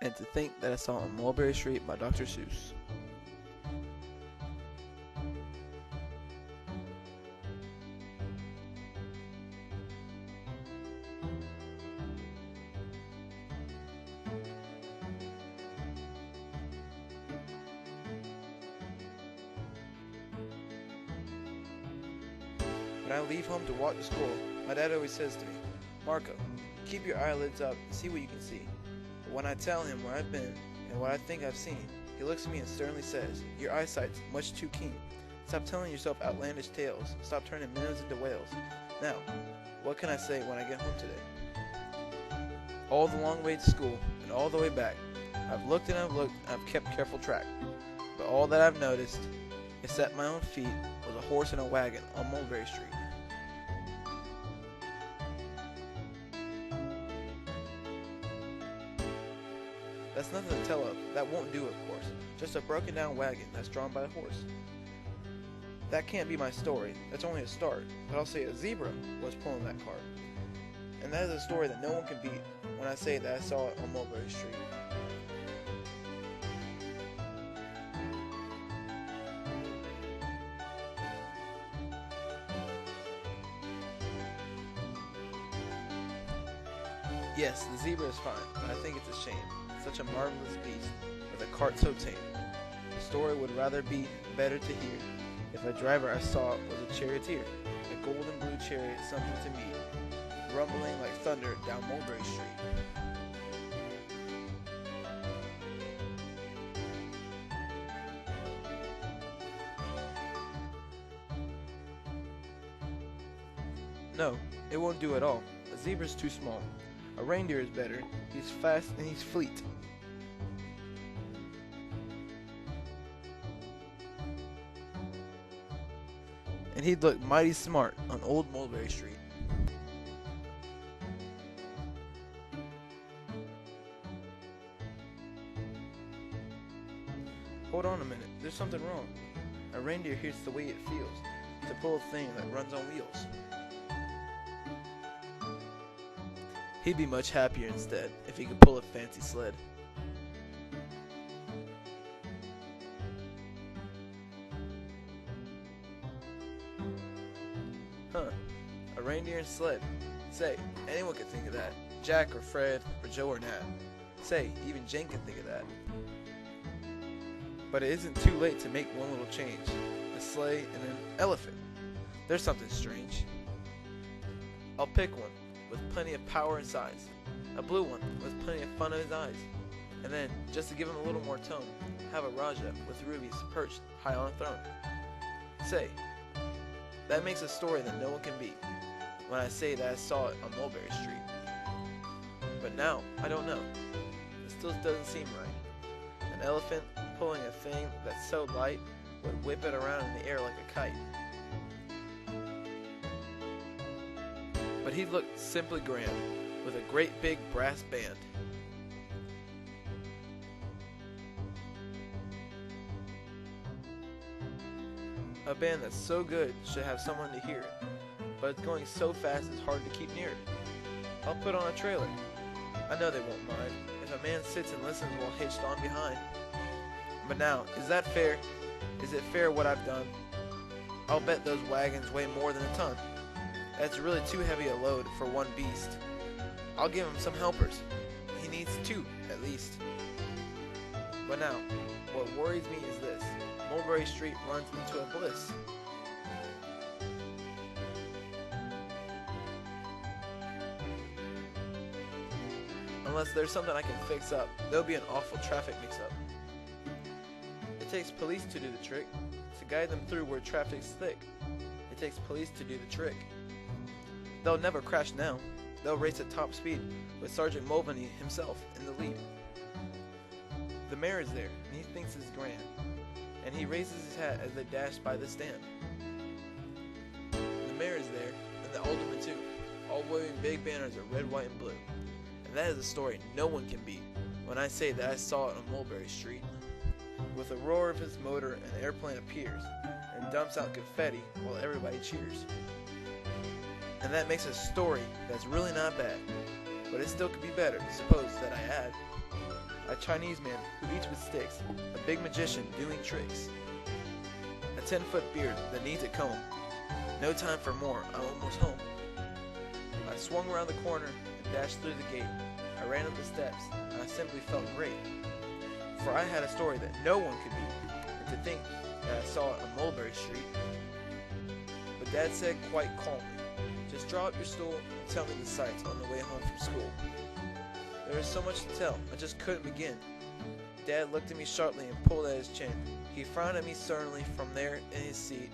and to think that I saw on Mulberry Street by Dr. Seuss. When I leave home to walk to school, my dad always says to me, "Marco, keep your eyelids up and see what you can see." But when I tell him where I've been and what I think I've seen, he looks at me and sternly says, "Your eyesight's much too keen. Stop telling yourself outlandish tales. Stop turning minnows into whales." Now, what can I say when I get home today? All the long way to school and all the way back, I've looked and I've looked and I've kept careful track. But all that I've noticed, except my own feet, was a horse and a wagon on Mulberry Street. That's nothing to tell of. That won't do, of course. Just a broken down wagon that's drawn by a horse. That can't be my story. That's only a start. But I'll say a zebra was pulling that cart. And that is a story that no one can beat when I say that I saw it on Mulberry Street. Yes, the zebra is fine, but I think it's a shame. Such a marvelous beast, with a cart so tame. The story would rather be better to hear if a driver I saw was a charioteer, a golden blue chariot something to meet, rumbling like thunder down Mulberry Street. No, it won't do at all. A zebra's too small. A reindeer is better. He's fast and he's fleet. And he'd look mighty smart on old Mulberry Street. Hold on a minute, there's something wrong. A reindeer hears the way it feels to pull a thing that runs on wheels. He'd be much happier instead if he could pull a fancy sled. Huh, a reindeer and sled. Say, anyone could think of that. Jack or Fred or Joe or Nat. Say, even Jane can think of that. But it isn't too late to make one little change. A sleigh and an elephant. There's something strange. I'll pick one with plenty of power and size. A blue one with plenty of fun in his eyes. And then, just to give him a little more tone, have a Raja with rubies perched high on a throne. Say, that makes a story that no one can beat when I say that I saw it on Mulberry Street. But now, I don't know. It still doesn't seem right. An elephant pulling a thing that's so light would whip it around in the air like a kite. But he'd look simply grand, with a great big brass band. A band that's so good should have someone to hear it, but it's going so fast it's hard to keep near it. I'll put on a trailer. I know they won't mind if a man sits and listens while hitched on behind. But now, is that fair? Is it fair what I've done? I'll bet those wagons weigh more than a ton. That's really too heavy a load for one beast. I'll give him some helpers. He needs two, at least. But now, what worries me is this. Mulberry Street runs into a bliss. Unless there's something I can fix up, there'll be an awful traffic mix-up. It takes police to do the trick, to guide them through where traffic's thick. It takes police to do the trick. They'll never crash now. They'll race at top speed, with Sergeant Mulvaney himself in the lead. The mayor is there, and he thinks it's grand, and he raises his hat as they dash by the stand. The mayor is there, and the aldermen too, all waving big banners of red, white, and blue. And that is a story no one can beat when I say that I saw it on Mulberry Street. With a roar of his motor, an airplane appears, and dumps out confetti while everybody cheers. And that makes a story that's really not bad, but it still could be better, suppose that I add. A Chinese man who eats with sticks, a big magician doing tricks, a 10-foot beard that needs a comb. No time for more, I'm almost home. I swung around the corner and dashed through the gate. I ran up the steps, and I simply felt great. For I had a story that no one could beat, and to think that I saw it on Mulberry Street. But Dad said quite calmly, just draw up your stool and tell me the sights on the way home from school. There was so much to tell, I just couldn't begin. Dad looked at me sharply and pulled at his chin. He frowned at me sternly from there in his seat.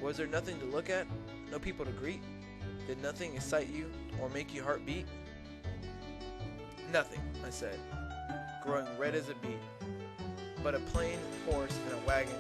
Was there nothing to look at? No people to greet? Did nothing excite you or make your heart beat? Nothing, I said, growing red as a beet, but a plain horse and a wagon